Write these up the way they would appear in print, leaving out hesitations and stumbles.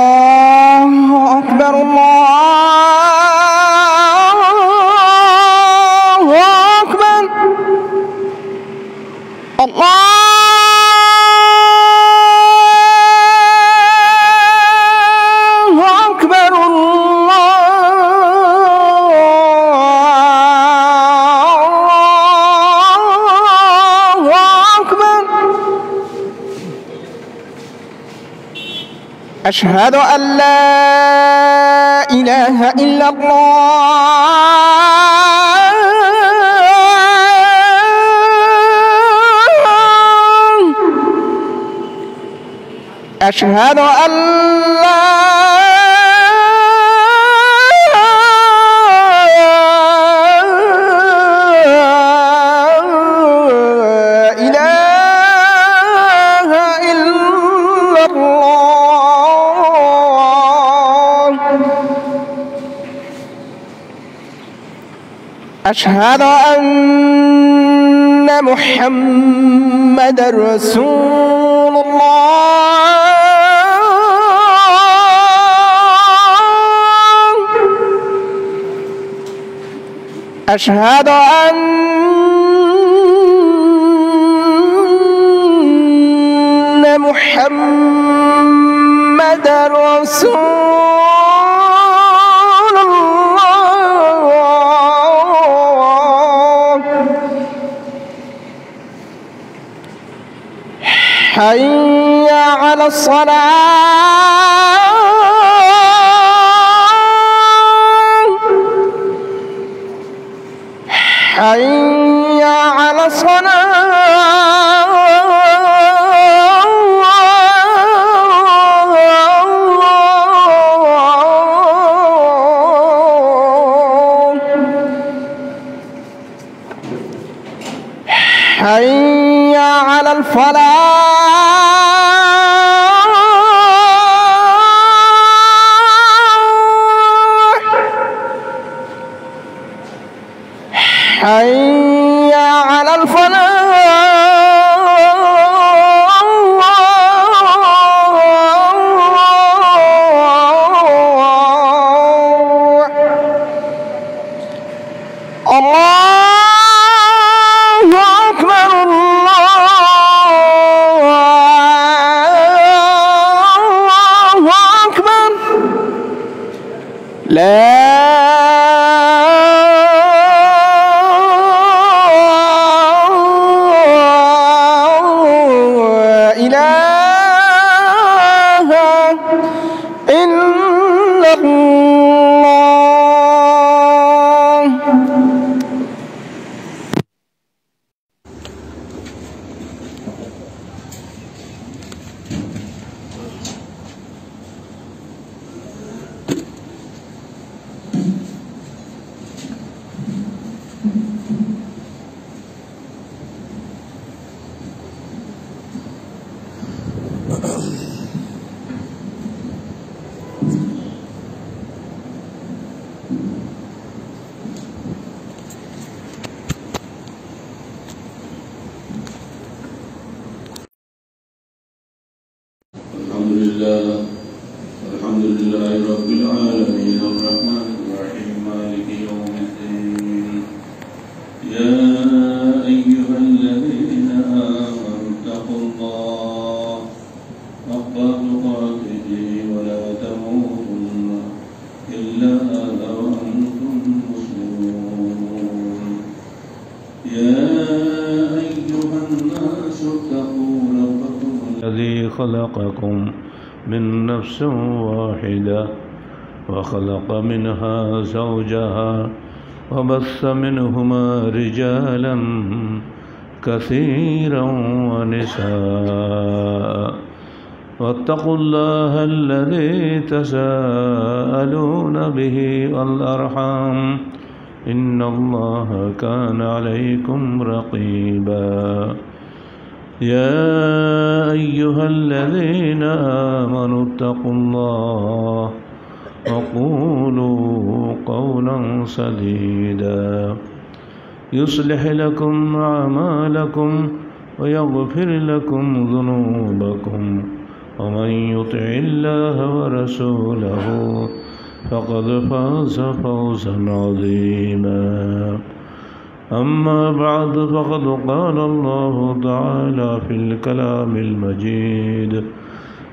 الله أكبر الله أكبر الله أكبر الله أكبر أشهد أن لا إله إلا الله أشهد أن لا إله إلا الله أشهد أن محمد رسول الله أشهد أن محمد رسول الله حي على الصلاة حي على حي على الفلاح حي على الفلاح الله أكبر الله أكبر لا إله إلا الله. الحمد لله رب العالمين الرحمن الرحيم مالك يوم الدين يا أيها الذين آمنوا اتقوا الله حق تقاته ولا تموتن إلا وأنتم مسلمون يا أيها الناس اتقوا ربكم الذي خلقكم من نفس واحدة وخلق منها زوجها وبث منهما رجالا كثيرا ونساء واتقوا الله الذي تساءلون به والأرحام إن الله كان عليكم رقيبا يا أيها الذين آمنوا اتقوا الله وقولوا قولا سديدا يصلح لكم أعمالكم ويغفر لكم ذنوبكم ومن يطع الله ورسوله فقد فاز فوزا عظيما أما بعد فقد قال الله تعالى في الكلام المجيد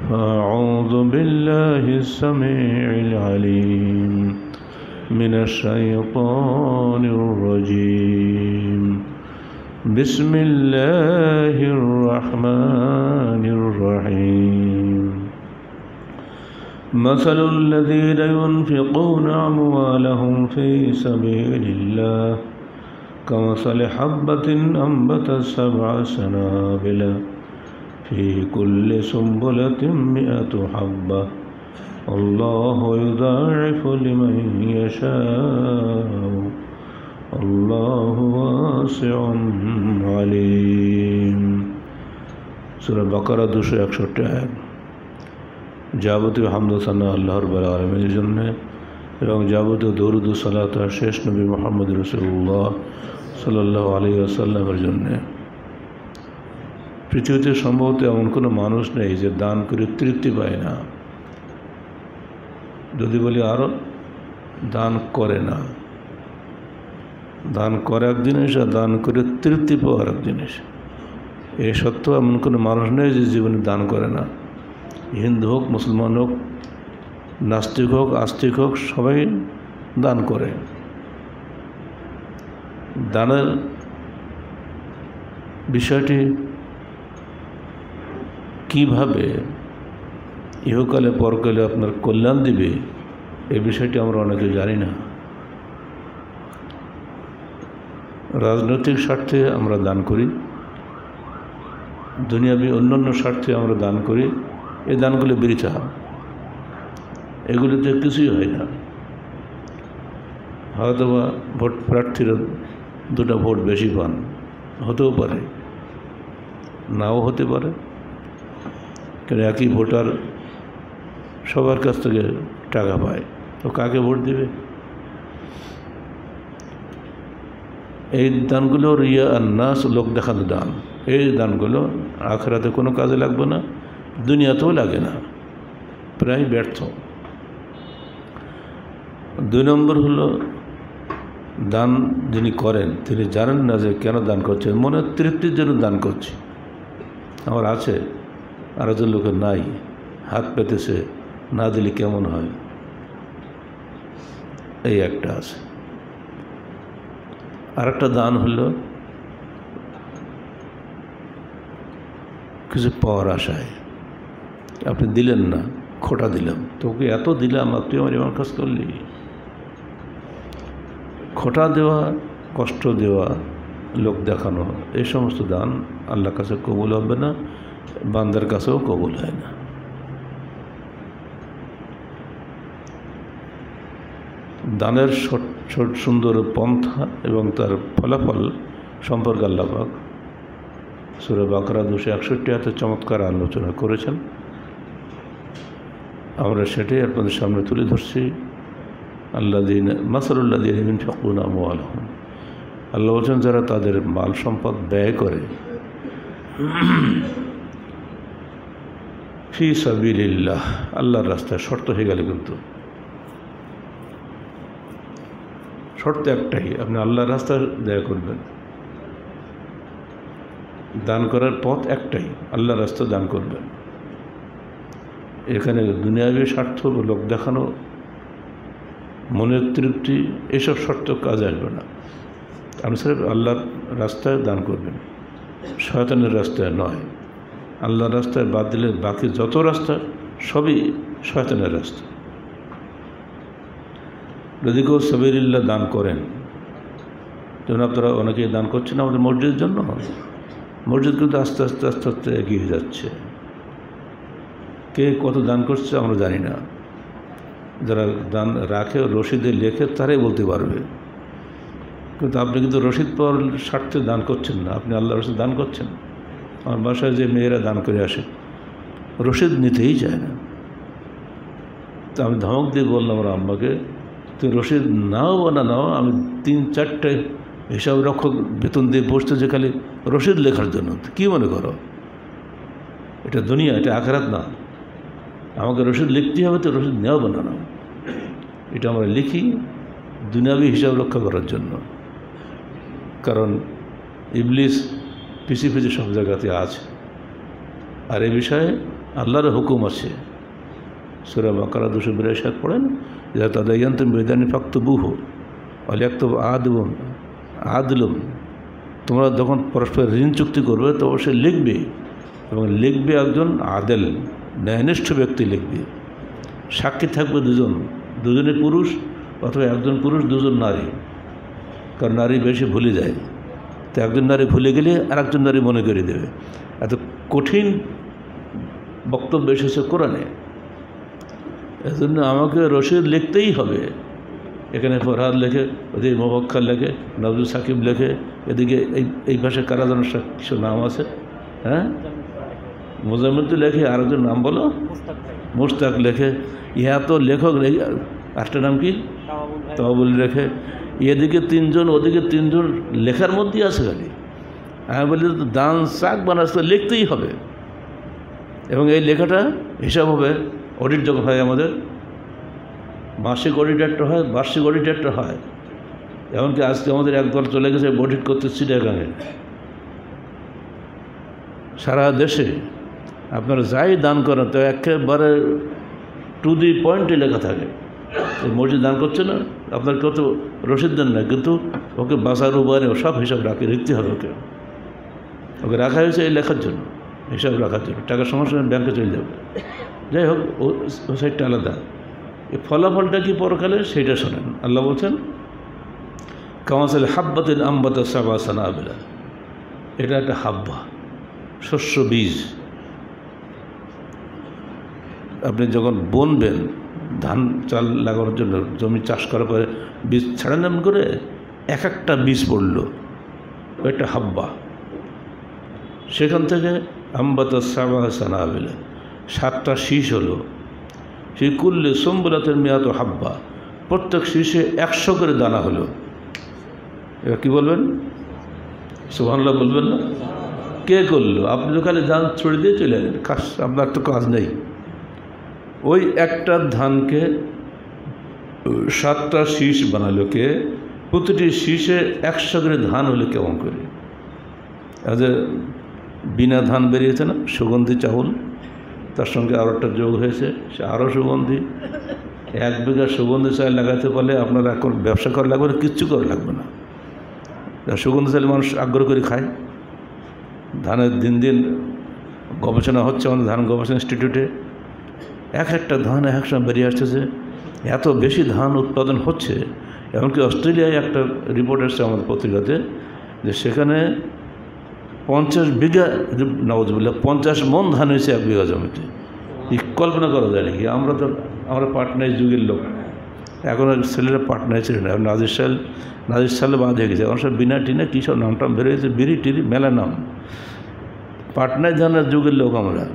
فأعوذ بالله السميع العليم من الشيطان الرجيم بسم الله الرحمن الرحيم مثل الذين ينفقون أموالهم في سبيل الله كمثل حبة أنبتت 7 سنابل في كل سنبلة 100 حبة الله يضاعف لمن يشاء الله واسع عليم সূরা বাকারা 261 আয়াত। যাবতীয় হামদ ও সানা আল্লাহর রাব্বুল আলামিনের জন্য এবং যাবতীয় দরুদ ও সালাত শেষ নবী মুহাম্মদ রাসূলুল্লাহ সাল্লাল্লাহু আলাইহি ওয়াসাল্লামের জন্য। পৃথিবীতে সম্ভবত এমন কোনো মানুষ নেই যে দান করে তৃপ্তি পায় না। যদি বলি আরও দান করে না, দান করে এক জিনিস আর দান করে তৃপ্তি পাওয়ার এক জিনিস। এ সত্ত্বেও এমন কোনো মানুষ নেই যে জীবনে দান করে না। হিন্দু হোক, মুসলমান হোক, নাস্তিক হোক, আস্তিক হোক, সবাই দান করে। দানের বিষয়টি কিভাবে ইহকালে পরকালে আপনার কল্যাণ দিবে, এই বিষয়টি আমরা অনেকে জানি না। রাজনৈতিক স্বার্থে আমরা দান করি, দুনিয়াবি অন্যান্য স্বার্থে আমরা দান করি। এই দানগুলো বৃথা, এগুলিতে কিছুই হয় না। হয়তো বা ভোট প্রার্থীরা 2টা ভোট বেশি পান, হতেও পারে, নাও হতে পারে। কারণ একই ভোটার সবার কাছ থেকে টাকা পায়, তো কাকে ভোট দেবে? এই দানগুলো রিয়া আর নাস, লোক দেখানো দান। এই দানগুলো আখিরাতে কোনো কাজে লাগবে না, দুনিয়াতেও লাগে না, প্রায় ব্যর্থ। 2 নম্বর হলো দান যিনি করেন তিনি জানেন না যে কেন দান করছেন, মনের তৃপ্তির জন্য দান করছে। আমার আছে, আর একজন লোকের নাই, হাত পেতেছে, না দিলে কেমন হয়, এই একটা আছে। আর একটা দান হলো কিছু পাওয়ার আশায়। আপনি দিলেন না, খোটা দিলাম, তোকে এত দিলাম আর তুই আমার এমন কাজ করলি। খোটা দেওয়া, কষ্ট দেওয়া, লোক দেখানো, এই সমস্ত দান আল্লাহর কাছে কবুল হবে না, বান্দার কাছেও কবুল হয় না। দানের সুন্দর পন্থা এবং তার ফলাফল সম্পর্কে আল্লাহ পাক সূরা বাকারা 261 চমৎকার আলোচনা করেছেন। আমরা সেটাই আপনাদের সামনে তুলে ধরছি। আল্লাযীনা মাসালুল্লাযীনা ইউনফিকুনা আমওয়ালাহুম, আল্লাহ বলছেন যারা তাদের মাল সম্পদ ব্যয় করে ফি সাবিলিল্লাহ, আল্লাহর রাস্তায়। শর্ত হয়ে গেলে কিন্তু শর্ত একটাই, আপনি আল্লাহর রাস্তায় ব্যয় করবেন। দান করার পথ একটাই, আল্লাহর রাস্তায় দান করবেন। এখানে দুনিয়াবী স্বার্থ, লোক দেখানো, মনের তৃপ্তি, এসব শর্ত কাজ আসবে না। আপনি স্যার আল্লাহর রাস্তায় দান করবেন, শয়তানের রাস্তায় নয়। আল্লাহর রাস্তায় বাদ দিলে বাকি যত রাস্তা সবই শয়তানের রাস্তা। যদি কেউ সাবিলিল্লাহ দান করেন, যেমন আপনারা অনেকেই দান করছেন আমাদের মসজিদের জন্য, মসজিদ কিন্তু আস্তে আস্তে আস্তে আস্তে এগিয়ে যাচ্ছে। কে কত দান করছে আমরা জানি না, যারা দান রাখে রসিদে লেখে তারাই বলতে পারবে। কিন্তু আপনি কিন্তু রসিদ পাওয়ার স্বার্থে দান করছেন না, আপনি আল্লাহর রসিদ দান করছেন। আমার বাসায় যে মেয়েরা দান করে আসে রসিদ নিতেই চায় না। তো আমি ধমক দিয়ে বললাম আমার আম্মাকে, তুই রসিদ নাও বা না নাও, আমি 3-4টে হিসাব রক্ষক বেতন দিয়ে বসতে যে খালি রসিদ লেখার জন্য। কী মনে করো এটা দুনিয়া, এটা আখিরাত না। আমাকে রসিদ লিখতেই হবে, তো রসিদ নেওয়া বানানো, এটা আমরা লিখি দুনিয়াবি হিসাব রক্ষা করার জন্য। কারণ ইবলিস পিছিয়ে পিছিয়ে সব জায়গাতে আছে। আর এই বিষয়ে আল্লাহর হুকুম আছে। সূরা বাকারা 282 পড়েন, যা তাদায়্যানতুম বিদানি ফাকতুবুহু ওয়ালিয়াকতুব আদলুম, তোমরা যখন পরস্পর ঋণ চুক্তি করবে তো অবশ্যই লিখবে, এবং লিখবে একজন আদেল ন্যায়নিষ্ঠ ব্যক্তি লিখবে। সাক্ষী থাকবে দুজনে পুরুষ, অথবা একজন পুরুষ দুজন নারী, কারণ নারী বেশি ভুলে যায়, তো একজন নারী ভুলে গেলে আর একজন নারী মনে করে দেবে। এত কঠিন বক্তব্য এসেছে কোরআনে, এজন্য আমাকে রশিদ লিখতেই হবে। এখানে ফরহাদ লেখে, ওদিকে মোবাক্কার লেখে, নজরুল সাকিব লেখে, এদিকে এই ভাষায় কারা যেন কিছু নাম আছে, হ্যাঁ মোজাম্মেল লেখে, আর একজন নাম বলো, মুস্তাক লেখে, ইহা তো লেখক আরেকটা নাম কি তাওয়াবুল লেখে, এদিকে 3 জন ওদিকে 3 জন, লেখার মধ্যেই আছে খালি। আমি বলি দান শাক বানাতে লিখতেই হবে, এবং এই লেখাটা হিসাব হবে। অডিট যখন হয় আমাদের, মাসিক অডিট একটা হয়, বার্ষিক অডিট একটা হয়। এমনকি আজকে আমাদের একদল চলে গেছে অডিট করতে চিটাগাঙে। সারা দেশে আপনারা যাই দান করেন তো একেবারে টু দি পয়েন্টে লেখা থাকে। এই মসজিদ দান করছে না, আপনার কেউ তো রসিদ দেন না, কিন্তু ওকে বাসার উপরে সব হিসাব রাখতে হবে। ওকে রাখা হয়েছে এই লেখার জন্য, হিসাব রাখার জন্য। টাকার সমস্যা ব্যাংকে চলে যাবে। যাই হোক, ও সাইডটা আলাদা। এই ফলাফলটা কি পরকালে সেইটা শোনেন। আল্লাহ বলছেন কামাসাল হাব্বাতিন আম্বাতা সাবা সানাবিলা, এটা একটা হাব্বা, শস্য বীজ। আপনি যখন বুনবেন, ধান চাল লাগানোর জন্য জমি চাষ করার পরে বীজ ছাড়ান করে একটা বীজ পড়লো, একটা হাব্বা। সেখান থেকে আম্বাতা সাবা সানাবিলা, 7টা শীষ হলো। সেই কুল্লে সম্বুলাতের মেয়াদ হাব্বা, প্রত্যেক শীষে 100 করে দানা হলো। এবার কী বলবেন? সুবহানাল্লাহ বলবেন না? কে করলো? আপনি তো খালি ধান ছড়িয়ে দিয়ে চলে গেলেন, কাজ আপনার তো কাজ নেই। ওই একটা ধানকে 7টা শীষ বানালো কে? প্রতিটি শীষে 100 করে ধান হলে কেমন করে? যে বিনা ধান বেরিয়েছে না, সুগন্ধি চাউল, তার সঙ্গে আরও একটা যোগ হয়েছে, সে আরও সুগন্ধি। 1 বিঘা সুগন্ধি চাল লাগাতে পারলে আপনার এখন ব্যবসা করা লাগবে না, কিচ্ছু করা লাগবে না। সুগন্ধি চাল মানুষ আগ্রহ করে খায়। ধানের দিন দিন গবেষণা হচ্ছে আমাদের ধান গবেষণা ইনস্টিটিউটে। একটা ধান এক সময় বেরিয়ে আসতেছে, এত বেশি ধান উৎপাদন হচ্ছে। এমনকি অস্ট্রেলিয়ায় একটা রিপোর্ট আসছে আমাদের পত্রিকাতে, যে সেখানে 50 বিঘা, নওয়াজবিল্লাহ, 50 মণ ধান হয়েছে 1 বিঘা জমিতে। কল্পনা করা যায় নাকি? আমরা পাটনায় যুগের লোক, এখন ছেলেরা পাটনায় ছিল না। নাজির সালে বাদ হয়ে গেছে, এখন সব বিনা টিনা কী সব নাম টাম বেরিয়েছে, বিড়ি টিরি মেলা নাম। পাটনায় ধানের যুগের লোক আমরা।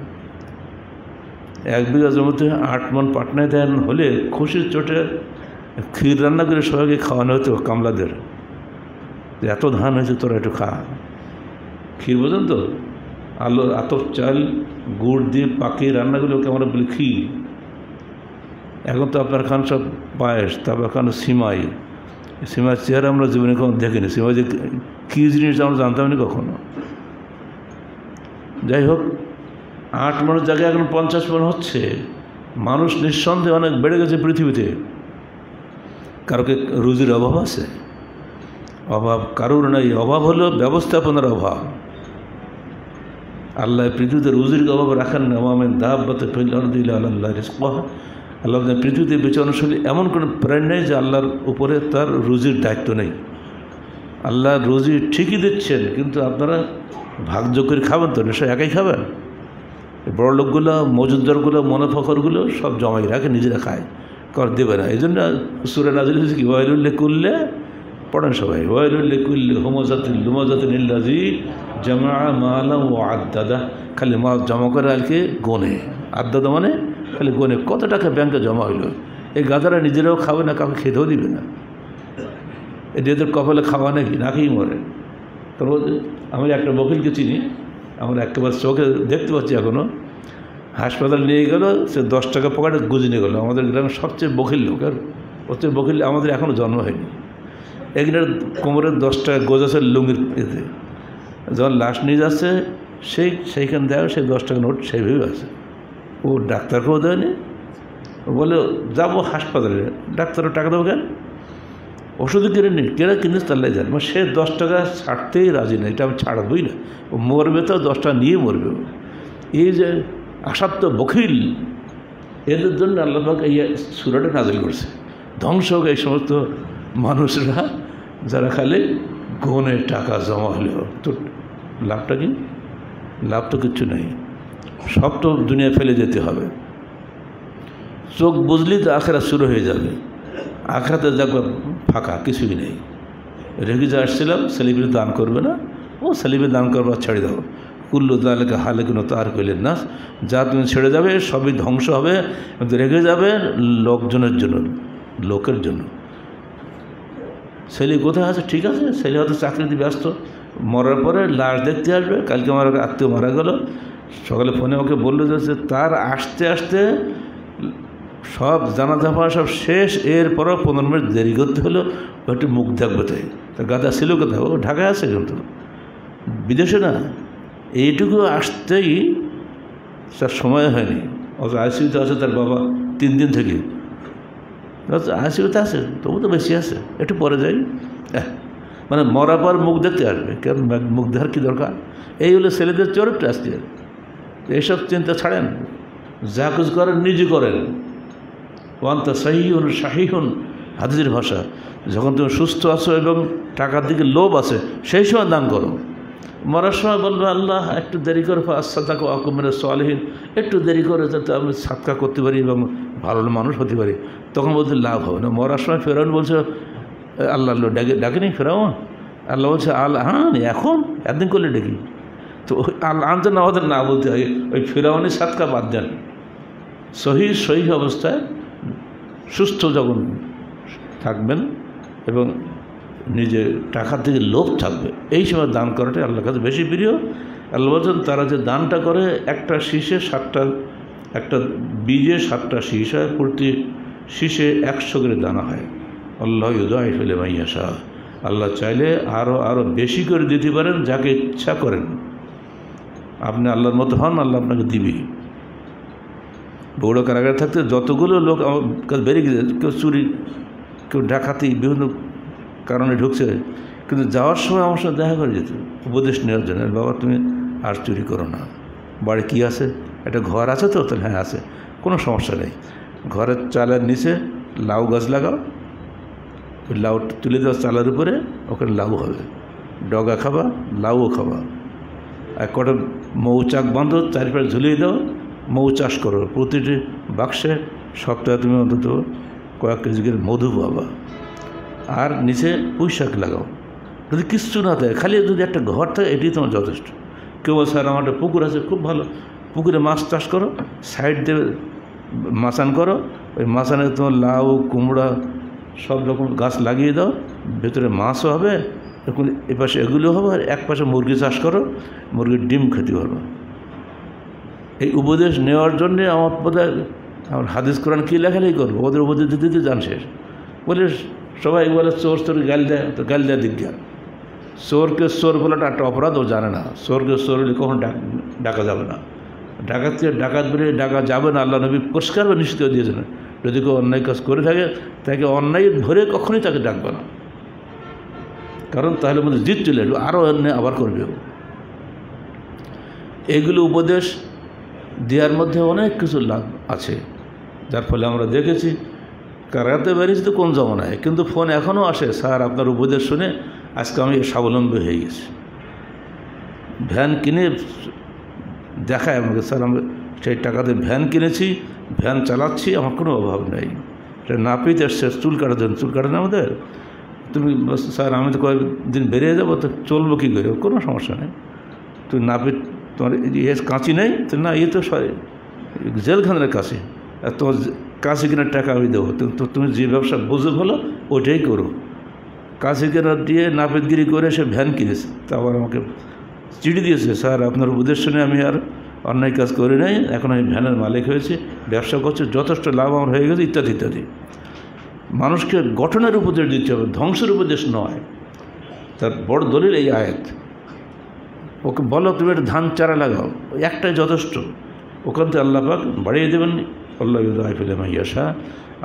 1 বিঘা জমিতে 8 মণ পাটনায় ধান হলে খুশির চোটে ক্ষীর রান্না করে সবাইকে খাওয়ানো হতো, কামলাদের। এত ধান হয়েছে, তোরা একটু খা। ক্ষীর বোঝেন তো, আলো আতপ চাল গুড় দিয়ে পাকিয়ে রান্নাগুলোকে আমরা বলি ক্ষীর। এখন তো আপনার খান সব পায়েস, তারপর খান সিমাই। সিমাই চেহারা আমরা জীবনে কখনো দেখিনি। সিমাই যে কী জিনিস আমরা জানতাম না কখনো। যাই হোক, 8 মণের জায়গায় এখন 50 মণ হচ্ছে। মানুষ নিঃসন্দেহে অনেক বেড়ে গেছে পৃথিবীতে। কারোকে রুজির অভাব আছে? অভাব কারোর নাই। অভাব হলো ব্যবস্থাপনার অভাব। আল্লাহ পৃথিবীতে রুজির অভাব রাখেন না। মামিন দাব্বাতিন ফিল আরদি ইল্লা আলাল্লাহি রিজকুহা। আল্লাহ পৃথিবীতে বিচরণশীল এমন কোনো প্রাণী নেই যে আল্লাহর উপরে তার রুজির দায়িত্ব নেই। আল্লাহ রুজি ঠিকই দিচ্ছেন, কিন্তু আপনারা ভাগ্য করে খাবেন তো, নিশ্চয় একাই খাবেন। বড় লোকগুলো, মজুদদারগুলো, মনোফখরগুলো সব জমাই রাখে, নিজেরা খায়, কর দেবে না। এই জন্য সূরা নাযিল হয়েছে কি, ওয়াইলুল লিকুল্লি, পড়েন সবাই, ওয়াইলুল লিকুল্লি হুমাযাতিন লুমাযাতিন আল্লাযী জামা মালান ওয়া আদ্দাদা। খালি মাল জমা করে আর কি গোনে, আদ্দাদা মানে খালি গোনে কত টাকা ব্যাংকে জমা হইল। এই গাধারা নিজেরাও খাবে না, কাউকে খেতেও দিবে না। এদের কপালে খাওয়া নাকি, না খেয়েই মরে। তারপর আমি একটা বকিলকে চিনি, আমরা একেবারে চোখে দেখতে পাচ্ছি এখনও। হাসপাতাল নিয়ে গেল, সে 10 টাকা পকেটে গুঁজে নিয়ে গেলো। আমাদের গ্রামের সবচেয়ে বখিল লোক, আর ওর বখিল আমাদের এখনও জন্ম হয়নি। একদিনের কোমরে 10 টাকা গোজ আছে লুঙ্গির এতে, যখন লাশ নিয়ে যাচ্ছে সেইখানে দেয় সেই 10 টাকা নোট সেইভাবে আছে। ও ডাক্তারকেও দেয়নি, ও বলে যাবো হাসপাতালে, ডাক্তারও টাকা দেবো কেন, ওষুধ কিনে নিন, কিনে তাহলে যান। মানে সে 10 টাকা ছাড়তেই রাজি না, এটা আমি ছাড়বই না, ও মরবে তো 10 টাকা নিয়ে মরবে। এই যে আসাধ্য বখিল, এদের জন্য আল্লাহ পাক এই সূরাটা নাযিল করছে। ধ্বংস হোক এই সমস্ত মানুষরা যারা খালি গনে টাকা জমা হলেও তো লাভটা কি, লাভ তো কিচ্ছু নেই, সব তো দুনিয়া ফেলে যেতে হবে। চোখ বুঝলি তো আখেরাত শুরু হয়ে যাবে, আখেরাতে যাক ফাঁকা, কিছুই নেই। রেখে যে আসছিলাম সেলিব্রে দান করবে না, ও সেলিব্রে দান করবার ছেড়ে দাও। কুল্লু দালেকে হালে কোনো তার কইলেন না, যা তুমি ছেড়ে যাবে সবই ধ্বংস হবে, কিন্তু রেখে যাবে লোকজনের জন্য, লোকের জন্য। ছেলে কোথায় আছে, ঠিক আছে, ছেলে হয়তো চাকরিতে ব্যস্ত, মরার পরে লাশ দেখতে আসবে। কালকে আমার আত্মীয় মারা গেল, সকালে ফোনে ওকে বললো যে তার আসতে আসতে সব জানাজা পড়া সব শেষ, এরপরও 15 মিনিট দেরি করতে হলো, একটু মুখ দেখবে। তাই তার গাদা ছিল কোথায়, ও ঢাকায় আছে, কিন্তু বিদেশে না। এইটুকু আসতেই তার সময় হয়নি, অত আইসিউতে আছে তার বাবা 3 দিন থেকে, আইসিউতে আছে, তবু তো বেশি আছে, একটু পরে যাই। মানে মরার পর মুখ দেখতে আসবে, কেন মুখ দেখার কী দরকার? এই হলো ছেলেদের চরিত্র আজকে। এইসব চিন্তা ছাড়েন, যা কিছু করেন নিজে করেন। ওয়ান্তা সাহিহুন শাহিহুন, হাদিসের ভাষা, যখন তুমি সুস্থ আছো এবং টাকার দিকে লোভ আছে সেই সময় দান করো। মরার সময় বলবে আল্লাহ একটু দেরি করে আসাদাকু আকুমের সালেহিন, একটু দেরি করে যাতে আমি সাদকা করতে পারি এবং ভালো মানুষ হতে পারি, তখন বলতে লাভ হবে না। মরার সময় ফেরাউন বলছে আল্লাহ ডাকেনি ফেরাউন, আল্লাহ বলছে হ্যাঁ এখন একদিন করলে ডেকি, তো আল্লাহ আনতেন আমাদের না বলতে হয়, ওই ফেরাউনি সাদকা বাদ দেন। সহি অবস্থায় সুস্থ যখন থাকবেন এবং নিজে টাকার থেকে লোভ থাকবে, এই সময় দান করাটাই আল্লাহর কাছে বেশি প্রিয়। আল্লাহ বলছেন তারা যে দানটা করে, একটা শীষে 7টা, একটা বীজে 7টা শীষ হয়, প্রতি শীষে 100 করে দানা হয়। আল্লাহ ইউদাইফু লিমান ইয়াশা, আল্লাহ চাইলে আরও বেশি করে দিতে পারেন যাকে ইচ্ছা করেন। আপনি আল্লাহর মতো হন, আল্লাহ আপনাকে দিবি। বড় কারাগারে থাকতে যতগুলো লোক আমার কাছে বেরিয়ে গেছে, কেউ চুরি, কেউ ডাকাতি, বিভিন্ন কারণে ঢুকছে, কিন্তু যাওয়ার সময় আমার সাথে দেখা করে যেত উপদেশ নেওয়ার জন্য, বাবা তুমি আর চুরি করো না, বাড়ি কী আছে, একটা ঘর আছে তো, তাহলে হ্যাঁ আছে, কোনো সমস্যা নেই, ঘরের চালের নিচে লাউ গাছ লাগাও, ওই লাউ তুলে দেওয়া চালের উপরে, ওখানে লাউ হবে, ডগা খাবা, লাউও খাবা। আর কটা মৌচাক বাঁধো, চারিপাশে ঝুলিয়ে দাও, মৌ চাষ করো, প্রতিটি বাক্সে সপ্তাহে তুমি অন্তত কয়েক কেজি করে মধু পাবা। আর নিচে পুঁইশাক লাগাও, যদি কিচ্ছু না থাকে, খালি যদি একটা ঘর থাকে, এটি তোমার যথেষ্ট। কেউ স্যার আমার একটা পুকুর আছে, খুব ভালো, পুকুরে মাছ চাষ করো, সাইড দিয়ে মাচান করো, ওই মাচানে তোমার লাউ কুমড়া সব রকম গাছ লাগিয়ে দাও, ভেতরে মাছও হবে, এখন এপাশে এগুলো হবে, আর এক পাশে মুরগি চাষ করো, মুরগির ডিম খেতে পারবে। এই উপদেশ নেওয়ার জন্যে আমার বোধহয় আমার হাদিস কোরআন কী লেখালেই করবো, ওদের উপদেশ দিতে দিতে যান শেষ। বলে সবাই বলে চোর গাল দেয়, তো গাল দেয় দিক গেল। চোরকে চোর বলাটা একটা অপরাধ, ও জানে না। চোরকে চোর বলে কখন ডাকা যাবে না, ডাকাতকে ডাকাত বলে ডাকা যাবে না, আল্লাহ নবী পরিষ্কারভাবে নিশ্চিত করে দিয়েছেন। যদি কেউ অন্যায় কাজ করে থাকে, তাকে অন্যায় ধরে কখনোই তাকে ডাকবে না, কারণ তাহলে মধ্যে জিত চলে আসবে, আরও অন্যায় আবার করবে। এগুলো উপদেশ দেওয়ার মধ্যে অনেক কিছু লাভ আছে, যার ফলে আমরা দেখেছি কারাগারে বেরিয়েছি তো কোন জমানায়, কিন্তু ফোন এখনও আসে, স্যার আপনার উপদেশ শুনে আজকে আমি স্বাবলম্বী হয়ে গেছি। ভ্যান কিনে দেখায় আমাকে, স্যার আমি সেই টাকাতে ভ্যান কিনেছি, ভ্যান চালাচ্ছি, আমার কোনো অভাব নেই। এটা নাপিত এসছে চুল কাটার জন্য, চুল কাটে না আমাদের, তুমি স্যার আমি তো কয়েকদিন বেরিয়ে যাবো, তো চলবো কী করে, কোনো সমস্যা নেই। তুই নাপিত, তোমার কাঁচি নেই তো, না ইয়ে তো জেলখানের কাছে, আর তোমার কাঁচি কেনার টাকা আমি দেবো, তো তুমি যে ব্যবসা বুঝে ভালো ওইটাই করো। কাঁচি কেনার দিয়ে নাপিতগিরি করে সে ভ্যান কিনেছে, তা আবার আমাকে চিঠি দিয়েছে, স্যার আপনার উপদেশ শুনে আমি আর অন্যায় কাজ করি নাই, এখন আমি ভ্যানের মালিক হয়েছি, ব্যবসা করছি, যথেষ্ট লাভ আমার হয়ে গেছে, ইত্যাদি ইত্যাদি। মানুষকে গঠনের উপদেশ দিতে হবে, ধ্বংসের উপদেশ নয়। তার বড় দলিল এই আয়াত। ওকে বলো তুমি একটা ধান চারা লাগাও, একটাই যথেষ্ট, ওখান থেকে আল্লাহ পাক বাড়িয়ে দেবেন। আল্লাহ ইউদাইফিল মাইয়াশা,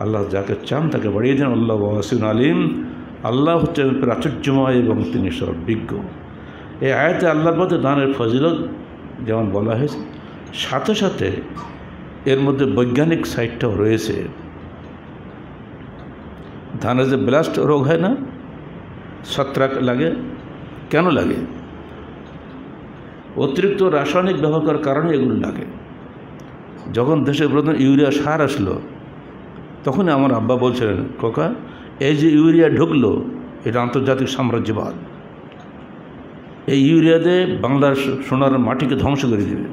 আল্লাহ যাকে চান তাকে বাড়িয়ে দেন। আল্লাহ ওয়াসিউন আলিম, আল্লাহ হচ্ছে প্রাচুর্যময় এবং তিনি সর্বজ্ঞ। এই আয়াতে আল্লাহর পথে দানের ফজিলত যেমন বলা হয়েছে, সাথে সাথে এর মধ্যে বৈজ্ঞানিক সাইডটাও রয়েছে। ধানের যে ব্লাস্ট রোগ হয় না, ছত্রাক লাগে, কেন লাগে? অতিরিক্ত রাসায়নিক ব্যবহার করার কারণে এগুলো লাগে। যখন দেশে প্রথম ইউরিয়া সার আসলো, তখনই আমার আব্বা বলছিলেন, খোকা এই যে ইউরিয়া ঢুকলো, এটা আন্তর্জাতিক সাম্রাজ্যবাদ, এই ইউরিয়া দিয়ে বাংলার সোনার মাটিকে ধ্বংস করে দেবে।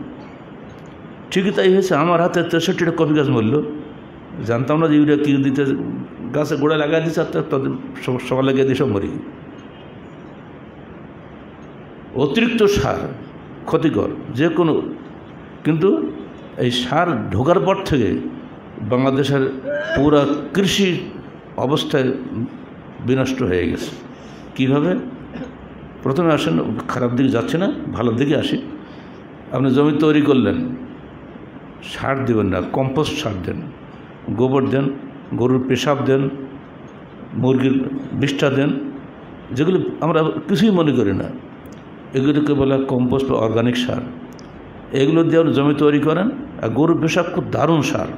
ঠিকই তাই হয়েছে। আমার হাতে 63টা কফি গাছ মরল, জানতাম না যে ইউরিয়া কী দিতে, গাছে গোড়া লাগাই দিচ্ছে, আর তাদের সকালে লাগিয়ে দিয়ে সব মরি। অতিরিক্ত সার ক্ষতিকর যে কোনো, কিন্তু এই সার ঢোকার পর থেকে বাংলাদেশের পুরা কৃষি অবস্থায় বিনষ্ট হয়ে গেছে। কীভাবে? প্রথমে আসেন, খারাপ দিকে যাচ্ছে না, ভালোর দিকে আসি। আপনি জমি তৈরি করলেন, সার দেবেন না, কম্পোস্ট সার দেন, গোবর দেন, গরুর পেশাব দেন, মুরগির বিষ্ঠা দেন, যেগুলো আমরা কিছুই মনে করি না, এগুলোকে বলা কম্পোস্ট বা অর্গানিক সার। এগুলো দিয়ে আপনি জমি তৈরি করেন। আর গরুর পেশাব খুব দারুণ সার,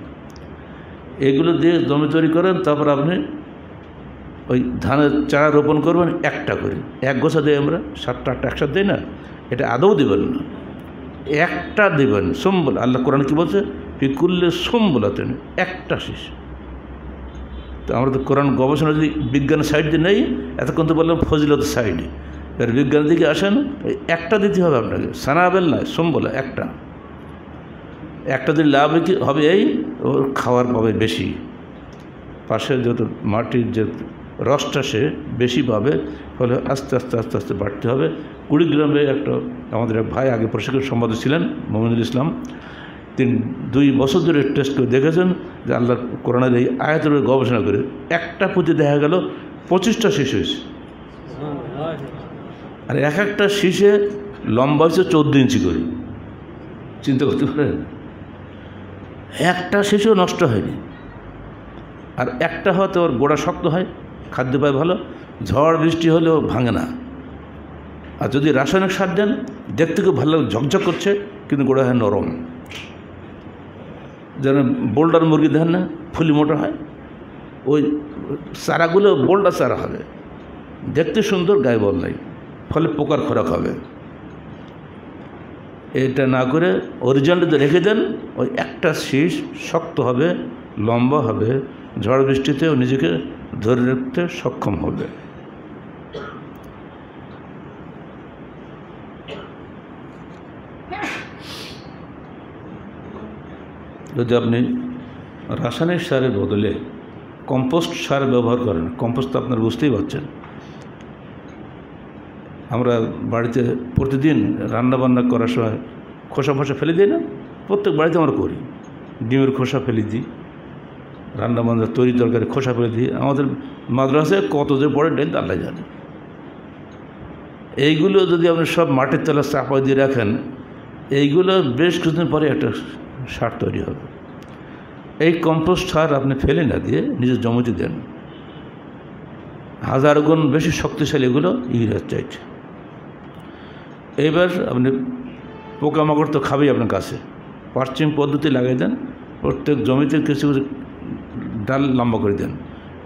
এগুলো দিয়ে জমি তৈরি করেন। তারপর আপনি ওই ধানের চারা রোপণ করবেন একটা করে, এক গোছা দিয়ে আমরা 7টা 8টা একসাথে দিই না, এটা আদৌ দেবেন না, একটা দেবেন। সম্বল আল্লাহ কোরআন কী বলছে? ফিকুল্লে সম্বলাতেন, একটা শীষ। তো আমরা তো কোরআন গবেষণা যদি বিজ্ঞান সাইড দিয়ে নেই, এতক্ষণ তো বললাম ফজিলত সাইডে, এর বিজ্ঞানের দিকে আসেন, একটা দিতে হবে আপনাকে, সানাবেল নয়, সম্বলা একটা দিলে লাভ হবে, এই ওর খাওয়ার পাবে বেশি, পাশে যত মাটির যে রসটা সে বেশি পাবে, ফলে আস্তে আস্তে আস্তে আস্তে বাড়তে হবে। কুড়িগ্রামে একটা আমাদের এক ভাই আগে প্রশিক্ষণ সম্পাদক ছিলেন, মোমিনুল ইসলাম, তিনি 2 বছর ধরে টেস্ট করে দেখেছেন যে আল্লাহর কোরআনের এই আয়াতের গবেষণা করে একটা পুঁতে দেখা গেল 25টা শীষ হয়েছে। আর একটা শীষে লম্বা হচ্ছে 14 ইঞ্চি করে। চিন্তা করতে পারেন, একটা শীষও নষ্ট হয়নি। আর একটা হয়তো ওর গোড়া শক্ত হয়, খাদ্য পায় ভালো, ঝড় বৃষ্টি হলেও ভাঙে না। আর যদি রাসায়নিক সার দেন, দেখতে খুব ভালো ঝকঝক করছে, কিন্তু গোড়া হয় নরম। যেন বোল্ডার মুরগি দেন না, ফুলি মোটা হয়, ওই চারাগুলো বোল্ডার চারা হবে, দেখতে সুন্দর, গায়ে বল নাই, ফলে পোকার খোরাক হবে। এটা না করে অরিজিনালটা রেখে দেন, ওই একটা শীষ শক্ত হবে, লম্বা হবে, ঝড় বৃষ্টিতেও নিজেকে ধরে রাখতে সক্ষম হবে। যদি আপনি রাসায়নিক সারের বদলে কম্পোস্ট সার ব্যবহার করেন, কম্পোস্ট তো আপনারা বুঝতেই পারছেন, আমরা বাড়িতে প্রতিদিন রান্নাবান্না করার সময় খোসা ফোসা ফেলে দিই না? প্রত্যেক বাড়িতে আমরা করি, ডিমের খোসা ফেলে দিই, রান্নাবান্না তৈরি তরকারি খোসা ফেলে দিই। আমাদের মাদ্রাসায় কত যে পড়ে ডেন আল্লাহ জানে। এইগুলো যদি আপনি সব মাটির তলা চাপা দিয়ে রাখেন, এইগুলো বেশ কিছুদিন পরে একটা সার তৈরি হবে। এই কম্পোস্ট সার আপনি ফেলে না দিয়ে নিজের জমিতে দেন, 1000 গুণ বেশি শক্তিশালী এগুলো ইউরিয়ার চাইছে। এইবার আপনি পোকামাকড় তো খাবেই আপনার কাছে, পার্চিং পদ্ধতি লাগিয়ে দেন, প্রত্যেক জমিতে কিছু ডাল লম্বা করে দেন,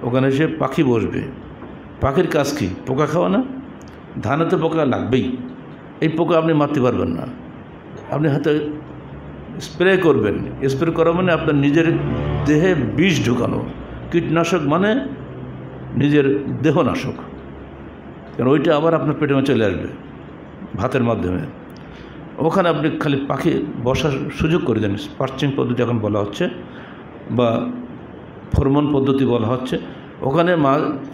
ওখানে এসে পাখি বসবে। পাখির কাজ কী? পোকা খাওয়া না? ধানেতে পোকা লাগবেই, এই পোকা আপনি মারতে পারবেন না। আপনি হাতে স্প্রে করবেন, স্প্রে করা মানে আপনার নিজের দেহে বিষ ঢুকানো। কীটনাশক মানে নিজের দেহনাশক, কারণ ওইটা আবার আপনার পেটে চলে আসবে ভাতের মাধ্যমে। ওখানে আপনি খালি পাখি বসার সুযোগ করে দেন। পার্চিং পদ্ধতি এখন বলা হচ্ছে, বা ফরমন পদ্ধতি বলা হচ্ছে। ওখানে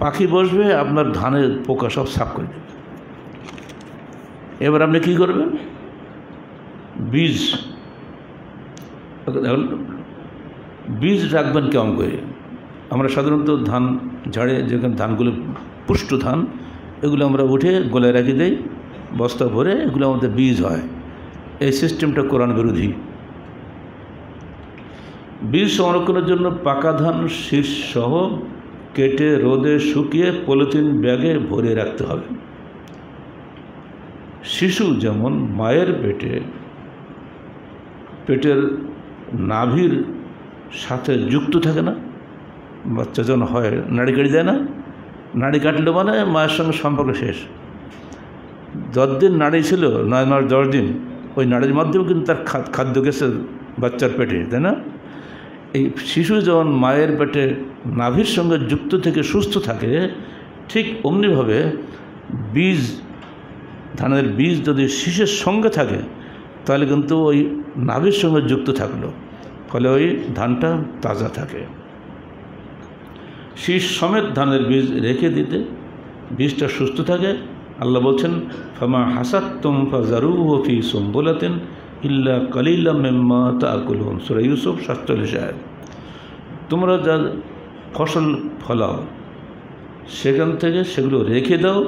পাখি বসবে, আপনার ধানের পোকা সব সাফ করে দেবে। এবার আপনি কী করবেন? বীজ এখন বীজ রাখবেন কেমন করে? আমরা সাধারণত ধান ঝাড়ে যেখানে ধানগুলো পুষ্ট ধান, এগুলো আমরা উঠে গলায় রেখে দেই, বস্তা ভরে, এগুলো আমাদের বীজ হয়। এই সিস্টেমটা কোরআন বিরোধী। বীজ সংরক্ষণের জন্য পাকা ধান শীষ সহ কেটে রোদে শুকিয়ে পলিথিন ব্যাগে ভরে রাখতে হবে। শিশু যেমন মায়ের পেটের নাভির সাথে যুক্ত থাকে না, বাচ্চা যখন হয় নাড়ি কেটে দেয় না, নাড়ি কাটলে মানে মায়ের সঙ্গে সম্পর্ক শেষ। 10 দিন নাড়ি ছিল, 9 মাস 10 দিন, ওই নাড়ির মাধ্যমে কিন্তু তার খাদ্য গেছে বাচ্চার পেটে, তাই না? এই শিশু যখন মায়ের পেটে নাভির সঙ্গে যুক্ত থেকে সুস্থ থাকে, ঠিক অমনিভাবে বীজ, ধানের বীজ যদি শীষের সঙ্গে থাকে তাহলে কিন্তু ওই নাভির সঙ্গে যুক্ত থাকলো, ফলে ওই ধানটা তাজা থাকে। শীষ সমেত ধানের বীজ রেখে দিতে বীজটা সুস্থ থাকে। আল্লাহ বলছেন, ফামা হাসাত্তুম ফাজারুহু ফি সুম্বুলাতিন ইল্লা কালিলাম মিম্মা তাকুলুন, সূরা ইউসুফ 47 আয়াত। তোমরা যা ফসল ফলাও সেখান থেকে সেগুলো রেখে দাও,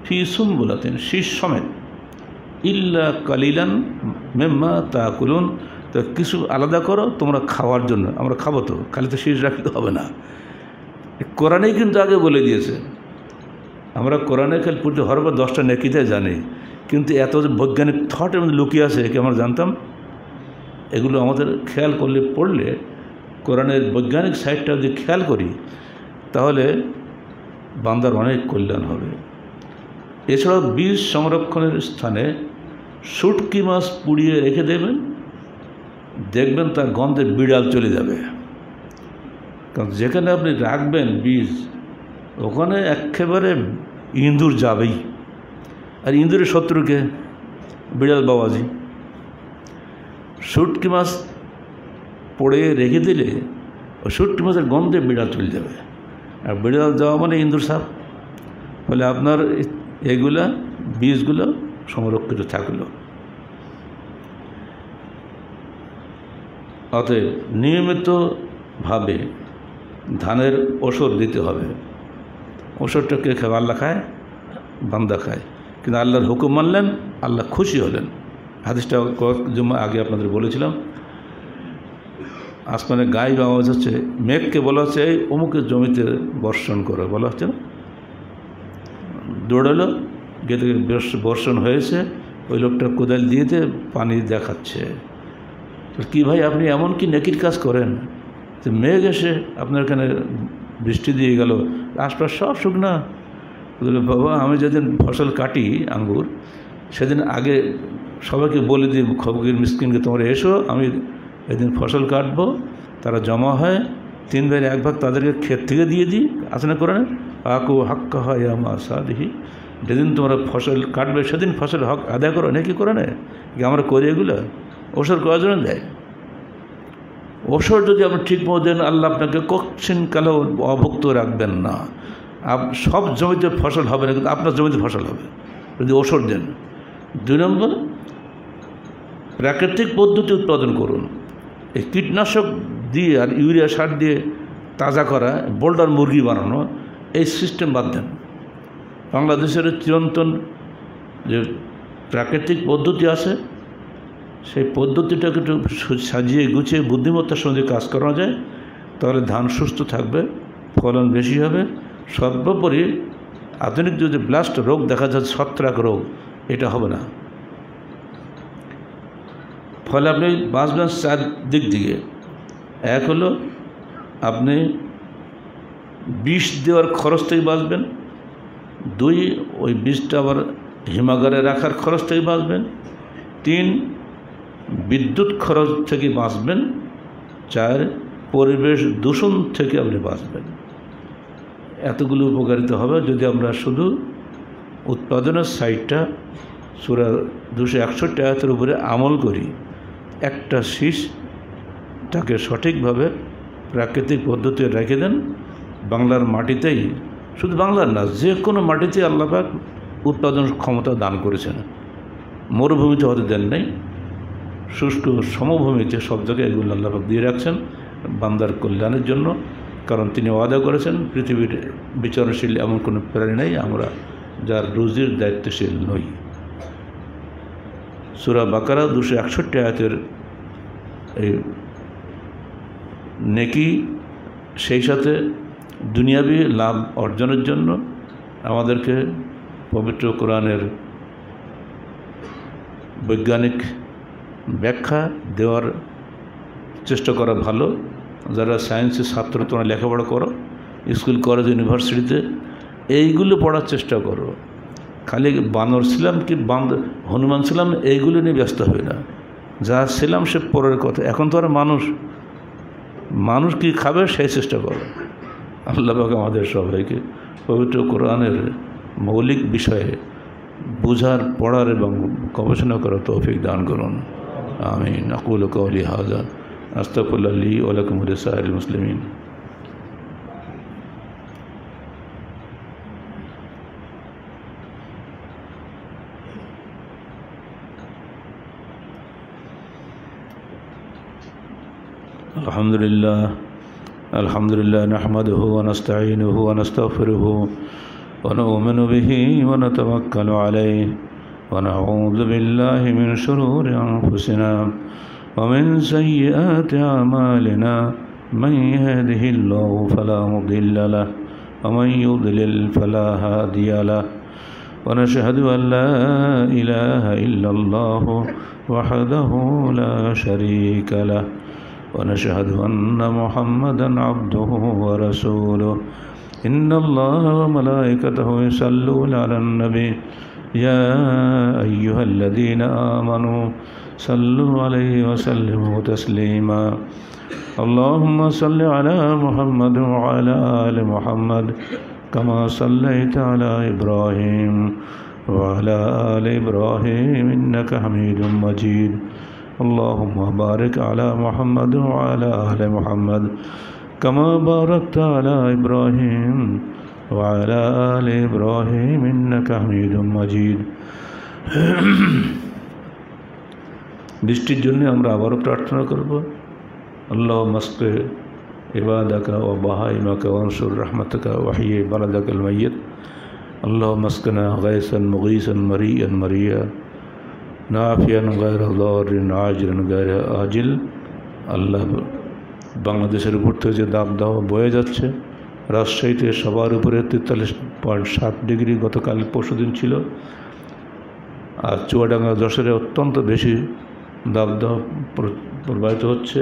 ফি সুম্বুলাতিন, শীষ সমেত, ইল্লা কালিলান মিম্মা তাকুলুন, তো কিছু আলাদা করো তোমরা খাওয়ার জন্য। আমরা খাবো তো, খালি তো শীষ রাখতে হবে না। কোরআনেই কিন্তু আগে বলে দিয়েছে। আমরা কোরআনে খালি পড়তে হরবার 10টা নেকিতে জানি, কিন্তু এত বৈজ্ঞানিক থট এর মধ্যে লুকিয়ে আছে কি আমরা জানতাম? এগুলো আমাদের খেয়াল করলে, পড়লে, কোরআনের বৈজ্ঞানিক সাইডটা যদি খেয়াল করি তাহলে বান্দার অনেক কল্যাণ হবে। এছাড়াও বীজ সংরক্ষণের স্থানে শুটকি মাছ পুড়িয়ে রেখে দেবেন, দেখবেন তার গন্ধে বিড়াল চলে যাবে। কারণ যেখানে আপনি রাখবেন বীজ, ওখানে একেবারে ইঁদুর যাবেই। আর ইঁদুরের শত্রুকে বিড়াল বাবাজি। শুটকি মাছ পড়ে রেখে দিলে ওই শুটকি মাছের গন্ধে বিড়াল চলে যাবে, আর বিড়াল যাওয়া মানে ইঁদুর সাপ। ফলে আপনার এগুলা বীজগুলো সংরক্ষিত থাকলো। অতএব নিয়মিতভাবে ধানের ওষুধ দিতে হবে। ওষুধটা কে খায়? আল্লাহ খায়, বান্দা খায়। কিন্তু আল্লাহর হুকুম মানলেন, আল্লাহ খুশি হলেন। হাদিসটা জুম্মা আগে আপনাদের বলেছিলাম। আসমানে গায়েব আওয়াজ হচ্ছে, মেঘকে বলা হচ্ছে এই অমুকের জমিতে বর্ষণ করো, বলা হচ্ছে না। দৌড়ালো, গেলে বর্ষণ হয়েছে, ওই লোকটা কোদাল দিয়েতে পানি দেখাচ্ছে। কি ভাই, আপনি এমন কি নেকির কাজ করেন যে মেঘ এসে আপনার এখানে বৃষ্টি দিয়ে গেল, আশপাশ সব শুকনা। বাবা, আমি যেদিন ফসল কাটি আঙ্গুর, সেদিন আগে সবাইকে বলে দিই, খবরের মিসকিনকে, তোমরা এসো, আমি এদিন ফসল কাটবো। তারা জমা হয়, 3 ভাগের 1 ভাগ তাদেরকে ক্ষেত থেকে দিয়ে দিই। আসলে করে আকু হাক্কা হয় আমার সাদিহি, যেদিন তোমরা ফসল কাটবে সেদিন ফসল হক আদায় করো, নাকি করে নেয় কি আমরা করি এগুলো? ওষুধ কয়জন দেয়? ওষুধ যদি আপনি ঠিক মতো দেন, আল্লাহ আপনাকে কচ্ছিন কালেও অভুক্ত রাখবেন না। সব জমিতে ফসল হবে না, কিন্তু আপনার জমিতে ফসল হবে যদি ওষুধ দেন। 2 নম্বর, প্রাকৃতিক পদ্ধতি উৎপাদন করুন। এই কীটনাশক দিয়ে আর ইউরিয়া সার দিয়ে তাজা করা, বোল্ডার মুরগি বানানো, এই সিস্টেম বাদ দেন। বাংলাদেশের চিরন্তন যে প্রাকৃতিক পদ্ধতি আছে, সেই পদ্ধতিটাকে একটু সাজিয়ে গুছিয়ে বুদ্ধিমত্তার সঙ্গে কাজ করা যায়, তাহলে ধান সুস্থ থাকবে, ফলন বেশি হবে। সর্বোপরি আধুনিক যদি ব্লাস্ট রোগ দেখা যাচ্ছে, ছত্রাক রোগ, এটা হবে না। ফলে আপনি বাঁচবেন 4 দিক দিয়ে। এক হলো আপনি বিষ দেওয়ার খরচ থেকে বাঁচবেন। 2, ওই বিষটা আবার হিমাগারে রাখার খরচ থেকে বাঁচবেন। 3, বিদ্যুৎ খরচ থেকে বাঁচবেন। 4, পরিবেশ দূষণ থেকে আপনি বাঁচবেন। এতগুলো উপকারিতা হবে যদি আমরা শুধু উৎপাদনের সাইডটা সূরা 261 আয়াতের উপরে আমল করি। একটা শীষটাকে সঠিকভাবে প্রাকৃতিক পদ্ধতি রেখে দেন। বাংলার মাটিতেই, শুধু বাংলার না, যে কোনো মাটিতে আল্লাহ পাক উৎপাদন ক্ষমতা দান করেছেন, মরুভূমিতে হতে দেন নাই। শুষ্ক সমভূমিতে সব জায়গায় এগুলো আল্লাহ পাক দিয়ে রাখছেন বান্দার কল্যাণের জন্য। কারণ তিনি ওয়াদা করেছেন পৃথিবীর বিচরণশীল এমন কোনো প্রাণী নেই আমরা যার রুজির দায়িত্বশীল নই। সূরা বাকারা 261 আয়াতের এই নেকি, সেই সাথে দুনিয়াবি লাভ অর্জনের জন্য আমাদেরকে পবিত্র কোরআনের বৈজ্ঞানিক ব্যাখ্যা দেওয়ার চেষ্টা করা ভালো। যারা সায়েন্সের ছাত্র তোমরা লেখাপড়া করো স্কুল কলেজ ইউনিভার্সিটিতে, এইগুলো পড়ার চেষ্টা করো। খালি বানর ছিলাম কি হনুমান ছিলাম এইগুলো নিয়ে ব্যস্ত হবে না। যা ছিলাম সে পরের কথা। এখন তো আর মানুষ কি খাবে সেই চেষ্টা করো। আল্লাহ পাক আমাদের সবাইকে পবিত্র কোরআনের মৌলিক বিষয়ে বুঝার, পড়ার এবং গবেষণা করার তৌফিক দান করুন। আমিন। আকুলু কওলি হাযা আস্তাগফিরুল্লাহ লি ওয়া লাকুম ওয়া লিসাইরিল মুসলিমিন। আলহামদুলিল্লাহ নাহমাদুহু ওয়া নাস্তাঈনুহু ওয়া নাস্তাগফিরুহু ওয়া নু'মিনু বিহি ওয়া নাতাওয়াক্কালু আলাইহি ওয়া নাউযু বিল্লাহি মিন শুরুরি আনফুসিনা ওয়া মিন সাইয়্যাতি আ'মালিনা মান ইয়াহদিহিল্লাহু ফালা মুদিল্লা লাহু ওয়া মান ইউদ্লিল ফালা হাদিয়া লাহু ওয়া নাশহাদু আন লা ইলাহা ইল্লাল্লাহু ওয়াহদাহু লা শারীকা লাহু ونشهد أن محمدا عبده ورسوله إن الله وملائكته يصلون على النبي يا أيها الذين آمنوا صلوا عليه وسلموا تسليما اللهم صل على محمد وعلى آل محمد كما صليت على إبراهيم وعلى آل إبراهيم إنك حميد مجيد اللهم بارك على محمد وعلى آل محمد كما باركت على إبراهيم وعلى آل إبراهيم إنك حميد مجيد। বৃষ্টির জন্য আমরা আবারও প্রার্থনা করব। اللهم اسق عبادك وبهائمك وانشر رحمتك وحيي بلدك الميت اللهم اسقنا غيثا مغيثا مريئا مريا নাফিয়ান গায়রা দারিন আজিলান গায়রা আজিল। আল্লাহ বাংলাদেশের উপর থেকে যে দাবদাহ বয়ে যাচ্ছে, রাজশাহীতে সবার উপরে 43.7 ডিগ্রি গতকাল পরশুদিন ছিল, আর চুয়াডাঙ্গা যশোরে অত্যন্ত বেশি দাবদাহ প্রবাহিত হচ্ছে।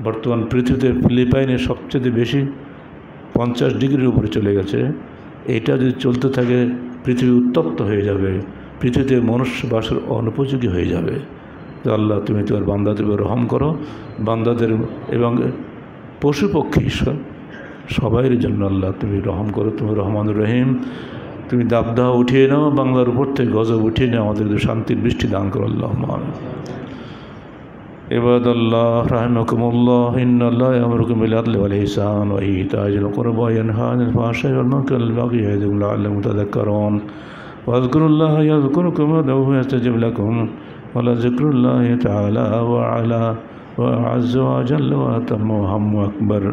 বর্তমান পৃথিবীতে ফিলিপাইনে সবচেয়ে বেশি 50 ডিগ্রির উপরে চলে গেছে। এটা যদি চলতে থাকে পৃথিবী উত্তপ্ত হয়ে যাবে, পৃথিবীতে মনুষ্য বাসের অনুপযোগী হয়ে যাবে। তো আল্লাহ তুমি তোমার বান্দাদের রহম করো, বান্দাদের এবং পশু পক্ষী সবাইয়ের জন্য আল্লাহ তুমি রহম করো। তুমি রহমানুর রহিম। তুমি দাবদাহ উঠিয়ে নাও, বাংলার উপর থেকে গজব উঠিয়ে নাও, আমাদের শান্তির বৃষ্টি দান করো। আল্লাহ আমিন। ইবাদাল্লাহ রাহিমাকুমুল্লাহ ইন্নাল্লাহা ইয়া'মুরুকুম বিল আদলি ওয়াল ইহসানি ওয়া ইতা'ইল কুরবা ওয়া ইয়ানহা আনিল ফাহশাই ওয়াল মুনকারি ওয়াল বাগyi ইয়া'iদুকুম লা'allakum tadhakkarun واذكروا الله يذكركم وادعوه يستجب لكم ولذكر الله تعالى وعلى وأعز وجل وأتم وهم أكبر.